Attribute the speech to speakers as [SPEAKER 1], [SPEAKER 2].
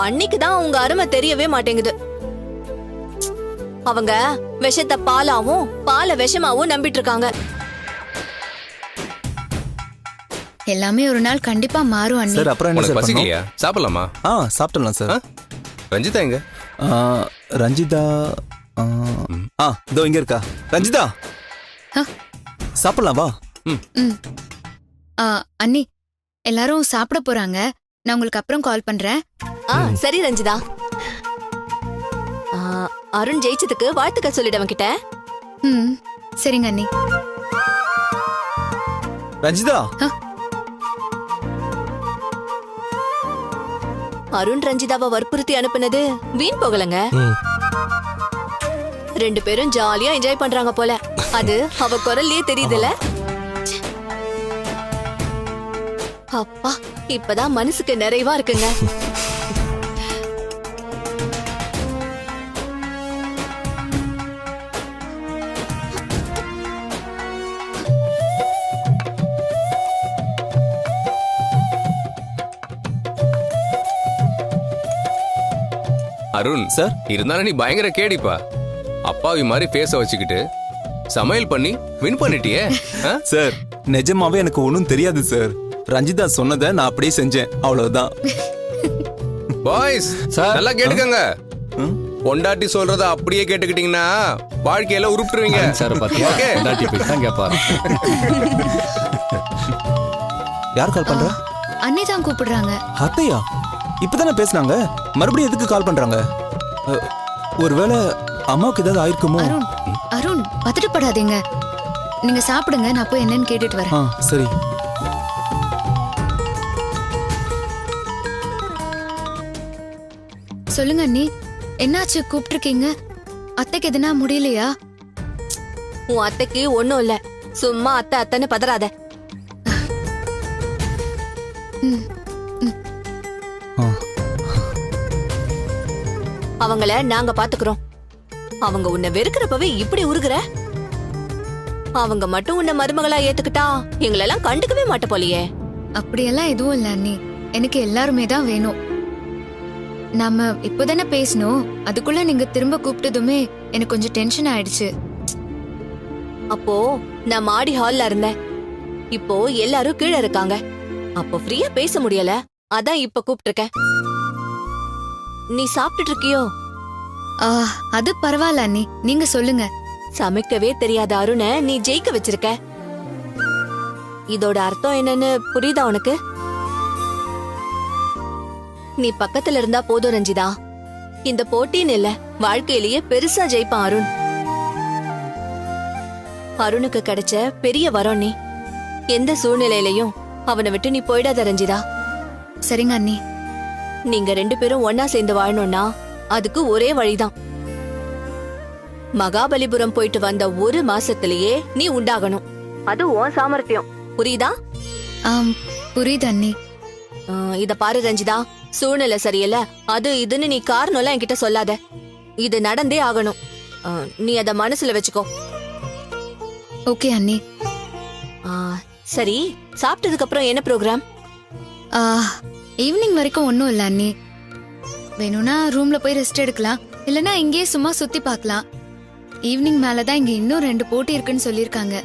[SPEAKER 1] அன்னைக்குதான் உங்க அருமை தெரியவே மாட்டேங்குது. அவங்க விஷத்தை பாலாவும் பால விஷமாவும் நம்பிட்டு இருக்காங்க.
[SPEAKER 2] எல்லாமே ஒரு நாள் கண்டிப்பா மாறும் அண்ணி.
[SPEAKER 3] சார் அப்புறம் என்ன சார்
[SPEAKER 4] பசிக்கலையா? சாப்பிடலாமா?
[SPEAKER 3] சாப்பிடலாம் சார்.
[SPEAKER 4] ரஞ்சிதா எங்க?
[SPEAKER 3] ரஞ்சிதா இதோ இங்க இருக்கா. ரஞ்சிதா சாப்பிடலாம் வா.
[SPEAKER 2] அண்ணி எல்லாரும் சாப்பிட போறாங்க. நான் உங்களுக்கு அப்புறம் கால் பண்றேன்.
[SPEAKER 1] சரி ரஞ்சிதா. அருண் ஜெயிச்சதுக்கு வாழ்த்துக்கள் சொல்லிடுவன் கிட்ட.
[SPEAKER 2] சரிங்க அண்ணி.
[SPEAKER 3] ரஞ்சிதா
[SPEAKER 1] அருண் ரஞ்சிதாவை வற்புறுத்தி அனுப்புனது வீண் போகலங்க. 2 பேரும் ஜாலியா என்ஜாய் பண்றாங்க போல. அது அவ குரல்லயே தெரியுதுல. அப்பா இப்பதான் மனசுக்கு நிறைவா இருக்குங்க.
[SPEAKER 4] அருண்
[SPEAKER 3] சார்
[SPEAKER 4] இருந்தாலும் நீ பயங்கர கேடிப்பா. அப்பாவி மாதிரி பேச வச்சுக்கிட்டு சமையல் பண்ணி வின் பண்ணிட்டியே.
[SPEAKER 3] சார் நிஜமாவே எனக்கு ஒன்றும் தெரியாது சார். ரஞ்சிதா சொன்னதை நான் அப்படியே செஞ்சேன், அவ்வளவுதான்.
[SPEAKER 4] பாய்ஸ் நல்லா கேட்டுக்கங்க. பொண்டாட்டி சொல்றத அப்படியே கேட்டுக்கிட்டீங்கன்னா வாழ்க்கையில உருப்பிடுவீங்க.
[SPEAKER 3] யார் கால் பண்ற?
[SPEAKER 2] அண்ணி தான் கூப்பிடுறாங்க.
[SPEAKER 3] அத்தையா? இப்பதானே பேசினாங்க, மறுபடியும் எதுக்கு கால் பண்றாங்க? ஒருவேளை அம்மாவுக்கு ஏதாவது ஆயிருக்குமோ?
[SPEAKER 2] அருண் அருண் பதட்டப்படாதீங்க. நீங்க சாப்பிடுங்க, நான் போய் என்னன்னு கேட்டுட்டு வரேன்.
[SPEAKER 3] சரி.
[SPEAKER 2] சொல்லுங்க அண்ணி, என்னாச்சு கூப்பிட்டுருக்கீங்க? அத்தைக்கு எதுனா முடியலையா?
[SPEAKER 1] உன் அத்தைக்கு ஒண்ணும் இல்ல. சும்மா அத்தை அத்தைன்னு பதறாத. அவங்கள நாங்க பாத்துக்கிறோம். அவங்க உன்னை வெறுக்கிறப்பவே இப்படி உருகுற. அவங்க மட்டும் உன்னை மருமகளா ஏத்துக்கிட்டா எங்களெல்லாம் கண்டுக்கவே மாட்ட போலியே.
[SPEAKER 2] அப்படியெல்லாம் எதுவும் இல்ல அண்ணி, எனக்கு எல்லாருமே தான் வேணும். நாம இப்பதானே பேசணும், அதுக்குள்ள நீங்க திரும்ப கூப்பிட்டதுமே எனக்கு கொஞ்சம் டென்ஷன் ஆயிடுச்சு.
[SPEAKER 1] அப்போ நான் மாடி ஹால்ல இருந்தேன். இப்போ எல்லாரும் கீழே இருக்காங்க. அப்போ ஃப்ரீயா பேச முடியல, அதான் இப்ப கூப்பிட்டிருக்கேன். நீ சாப்பிட்டுட்டு இருக்கியோ?
[SPEAKER 2] அது பரவாயில்ல அண்ணி, நீங்க சொல்லுங்க.
[SPEAKER 1] சமைக்கவே தெரியாத அருணை நீ ஜெயிக்க வச்சிருக்க. இதோட அர்த்தம் என்னன்னு புரியுதா உனக்கு? நீ பக்கத்துல இருந்தா போதும் ரஞ்சிதா. இந்த போட்டின்னு இல்ல, வாழ்க்கையிலேயே பெருசா ஜெயிப்பான் அருண். அருணுக்கு கிடைச்ச பெரிய வரம் நீ. எந்த சூழ்நிலையிலையும் அவனை விட்டு நீ போயிடாத ரஞ்சிதா.
[SPEAKER 2] சரிங்க அண்ணி.
[SPEAKER 1] நீங்க 2 பேரும் ஒன்னா சேர்ந்து வாழணும்னா அதுக்கு ஒரே வழிதான். மகாபலிபுரம் போயிட்டு வந்த 1 மாசத்திலேயே நீ உண்டாகணும். அது உன் சாமர்த்தியம். புரியுதா?
[SPEAKER 2] புரியுது அண்ணி.
[SPEAKER 1] இத பாரு ரஞ்சிதா, சூழ்நிலை சரியில்ல அது இதுன்னு நீ காரணம் எல்லாம் என்கிட்ட சொல்லாத. இது நடந்தே ஆகணும். நீ அத மனசுல வச்சுக்கோ.
[SPEAKER 2] ஓகே அண்ணி.
[SPEAKER 1] சரி, சாப்பிட்டதுக்கு அப்புறம் என்ன ப்ரோக்ராம்?
[SPEAKER 2] ஈவினிங் வரைக்கும் ஒன்னும் இல்ல அண்ணி. வேணும்னா ரூம்ல போய் ரெஸ்ட் எடுக்கலாம், இல்லனா இங்கேயே சும்மா சுத்தி பார்க்கலாம். ஈவினிங் மேலதான் இங்க இன்னும் 2 போட்டி இருக்குன்னு சொல்லிருக்காங்க.